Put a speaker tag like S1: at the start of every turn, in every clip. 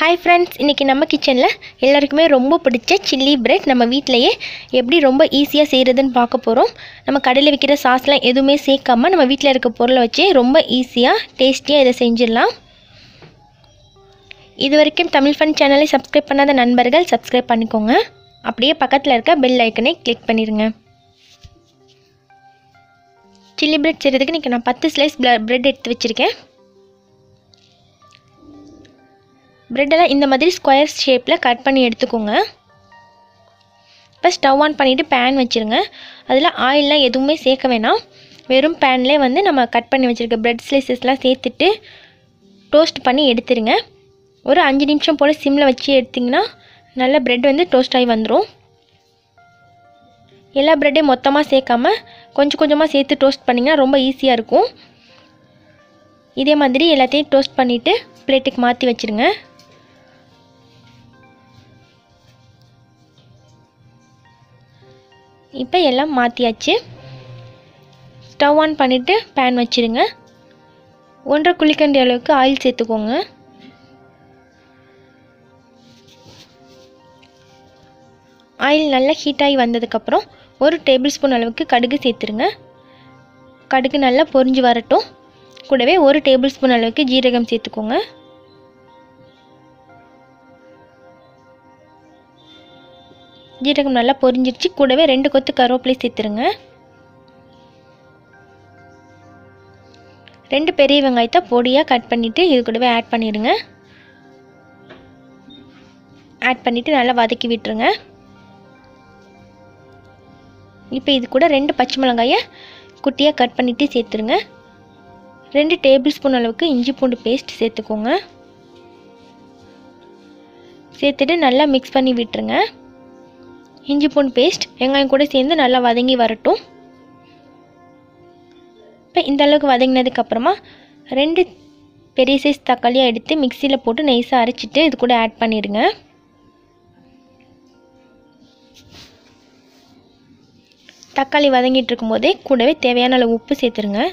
S1: Hi friends, இன்னைக்கு நம்ம கிச்சன்ல எல்லாருக்குமே ரொம்ப பிடிச்ச சில்லி பிரெட் நம்ம வீட்லயே எப்படி ரொம்ப ஈஸியா செய்யறதுன்னு பார்க்க போறோம். நம்ம கடையில விக்கிற சாஸ்லாம் எதுவுமே சேர்க்காம நம்ம வீட்ல இருக்க பொருளை வச்சு ரொம்ப ஈஸியா டேஸ்டியா இத செஞ்சிரலாம். இதுவரைக்கும் தமிழ் ஃபன் சேனலை சப்ஸ்கிரைப் பண்ணாத நண்பர்கள் சப்ஸ்கிரைப் பண்ணிக்கோங்க. அப்படியே பக்கத்துல இருக்க பெல் ஐகானை கிளிக் பண்ணிருங்க. சில்லி பிரெட் செய்யறதுக்கு இன்னைக்கு நான் 10 ஸ்லைஸ் பிரெட் எடுத்து வச்சிருக்கேன். பிரெட் எல்லாம் இந்த மாதிரி ஸ்கொயர் ஷேப்ல கட் பண்ணி எடுத்துக்கோங்க. இப்போ ஸ்டவ் ஆன் பண்ணிட்டு pan வச்சிருங்க. அதுல ஆயில்லாம் எதுவுமே சேர்க்க வேணாம். வெறும் panலே வந்து நம்ம கட் பண்ணி வச்சிருக்க பிரெட் ஸ்லைசஸ்லாம் சேர்த்துட்டு டோஸ்ட் பண்ணி எடுத்துருங்க. ஒரு 5 நிமிஷம் போல சிம்ல வச்சு எடுத்தீங்கன்னா நல்ல பிரெட் வந்து டோஸ்ட் ஆகி வந்துரும். எல்லா பிரெட்டையும் மொத்தமா சேர்க்காம கொஞ்சம் கொஞ்சமா சேர்த்து டோஸ்ட் பண்ணீங்கன்னா ரொம்ப ஈஸியா இருக்கும். இதே மாதிரி எல்லாத்தையும் டோஸ்ட் பண்ணிட்டு பிளேட்டுக்கு மாத்தி வச்சிருங்க. இப்போ எல்லாம் மாத்தியாச்சு. ஸ்டவ் ஆன் பண்ணிட்டு pan வச்சிருங்க. 1.5 குழிக்கண்டி அளவுக்கு ஆயில் சேர்த்துக்கோங்க. ஆயில் நல்லா ஹீட் ஆகி வந்ததுக்கு அப்புறம் 1 டேபிள்ஸ்பூன் அளவுக்கு கடுகு சேர்த்துருங்க. கடுகு நல்லா பொரிஞ்சு வரட்டும். கூடவே 1 டேபிள்ஸ்பூன் அளவுக்கு ஜீரகம் சேர்த்துக்கோங்க. ஜீரகம் நல்லா பொரிஞ்சிருச்சு. கூடவே 2 கொத்து கருவேப்பிலை சேர்த்துருங்க. 2 பெரிய வெங்காயத்தை பொடியா கட் பண்ணிட்டு இது கூடவே ஆட் பண்ணிடுங்க. ஆட் பண்ணிட்டு நல்லா வதக்கி விட்டுருங்க. இப்போ இது கூட 2 பச்சை மிளகாயை குட்டியா கட் பண்ணிட்டு சேர்த்துருங்க. 2 டேபிள்ஸ்பூன் அளவுக்கு இஞ்சி பூண்டு பேஸ்ட் சேர்த்துக்கோங்க. சேர்த்துட்டு நல்லா மிக்ஸ் பண்ணி விட்டுருங்க. இஞ்சி பூண்டு பேஸ்ட் வெங்காயம் கூட சேர்ந்து நல்லா வதங்கி வரட்டும். இப்போ இந்த அளவுக்கு வதங்கினதுக்கு அப்புறமா 2 பெரிய சைஸ் தக்காளியை எடுத்து மிக்சியில் போட்டு நைஸாக அரைச்சிட்டு இது கூட ஆட் பண்ணிடுங்க. தக்காளி வதங்கிட்டு இருக்கும்போதே கூடவே தேவையான அளவு உப்பு சேர்த்துருங்க.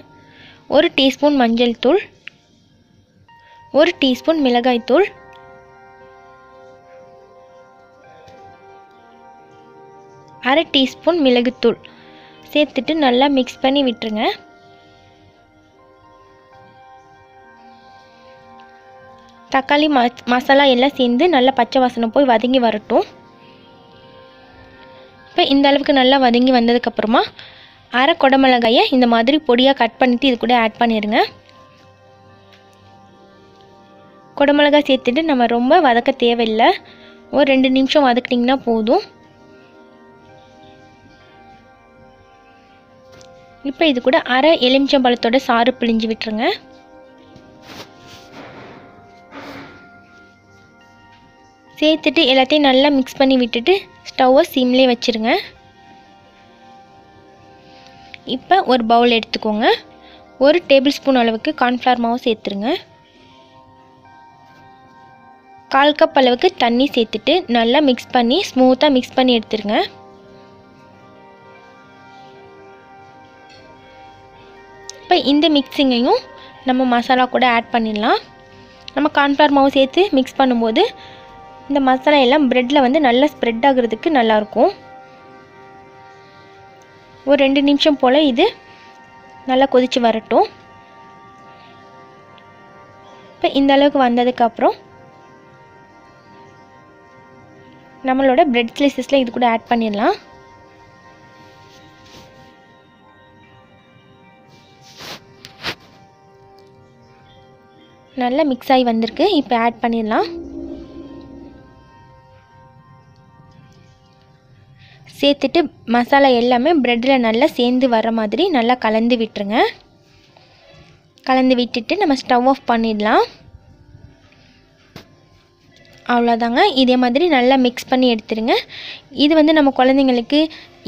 S1: 1 டீஸ்பூன் மஞ்சள் தூள், 1 டீஸ்பூன் மிளகாய் தூள், 1/2 டீஸ்பூன் மிளகுத்தூள் சேர்த்துட்டு நல்லா மிக்ஸ் பண்ணி விட்டுருங்க. தக்காளி மசாலா எல்லாம் சேர்ந்து நல்லா பச்சை வாசனை போய் வதங்கி வரட்டும். இப்போ இந்த அளவுக்கு நல்லா வதங்கி வந்ததுக்கப்புறமா 1/2 குடமிளகாயை இந்த மாதிரி பொடியாக கட் பண்ணிவிட்டு இது கூட ஆட் பண்ணிடுங்க. குடமிளகாய் சேர்த்துட்டு நம்ம ரொம்ப வதக்க தேவையில்லை. ஒரு 2 நிமிஷம் வதக்கிட்டிங்கன்னா போதும். இப்போ இது கூட 1/2 எலுமிச்சம்பழத்தோட சாறு பிழிஞ்சு விட்டுருங்க. சேர்த்துட்டு எல்லாத்தையும் நல்லா மிக்ஸ் பண்ணி விட்டுட்டு ஸ்டவ்வை சிம்லேயே வச்சுருங்க. இப்போ ஒரு பவுல் எடுத்துக்கோங்க. 1 டேபிள் ஸ்பூன் அளவுக்கு கார்ன்ஃப்ளவர் மாவு சேர்த்துருங்க. 1/4 கப் அளவுக்கு தண்ணி சேர்த்துட்டு நல்லா மிக்ஸ் பண்ணி ஸ்மூத்தாக மிக்ஸ் பண்ணி எடுத்துருங்க. இப்போ இந்த மிக்ஸிங்கையும் நம்ம மசாலா கூட ஆட் பண்ணிடலாம். நம்ம கார்ன்ஃப்ளவர் மாவு சேர்த்து மிக்ஸ் பண்ணும்போது இந்த மசாலா எல்லாம் பிரெட்டில் வந்து நல்லா ஸ்ப்ரெட் ஆகுறதுக்கு நல்லாயிருக்கும். ஒரு 2 நிமிஷம் போல் இது நல்லா கொதித்து வரட்டும். இப்போ இந்த அளவுக்கு வந்ததுக்கப்புறம் நம்மளோட பிரெட் ஸ்லைசஸில் இது கூட ஆட் பண்ணிடலாம். நல்லா மிக்ஸ் ஆகி வந்திருக்கு. இப்போ ஆட் பண்ணிடலாம். சேர்த்துட்டு மசாலா எல்லாமே பிரெட்டில் நல்லா சேர்ந்து வர மாதிரி நல்லா கலந்து விட்டுருங்க. கலந்து விட்டுட்டு நம்ம ஸ்டவ் ஆஃப் பண்ணிடலாம். அவ்வளோதாங்க. இதே மாதிரி நல்லா மிக்ஸ் பண்ணி எடுத்துருங்க. இது வந்து நம்ம குழந்தைங்களுக்கு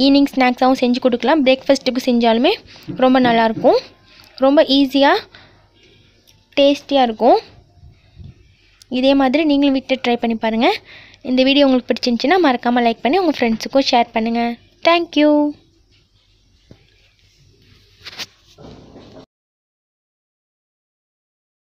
S1: ஈவினிங் ஸ்நாக்ஸாகவும் செஞ்சு கொடுக்கலாம். பிரேக்ஃபாஸ்ட்டுக்கு செஞ்சாலுமே ரொம்ப நல்லாயிருக்கும். ரொம்ப ஈஸியாக டேஸ்டியாக இருக்கும். இதே மாதிரி நீங்களும் வீட்டில் ட்ரை பண்ணி பாருங்கள். இந்த வீடியோ உங்களுக்கு பிடிச்சிருந்துச்சுன்னா மறக்காமல் லைக் பண்ணி உங்கள் ஃப்ரெண்ட்ஸுக்கும் ஷேர் பண்ணுங்கள். தேங்க்யூ.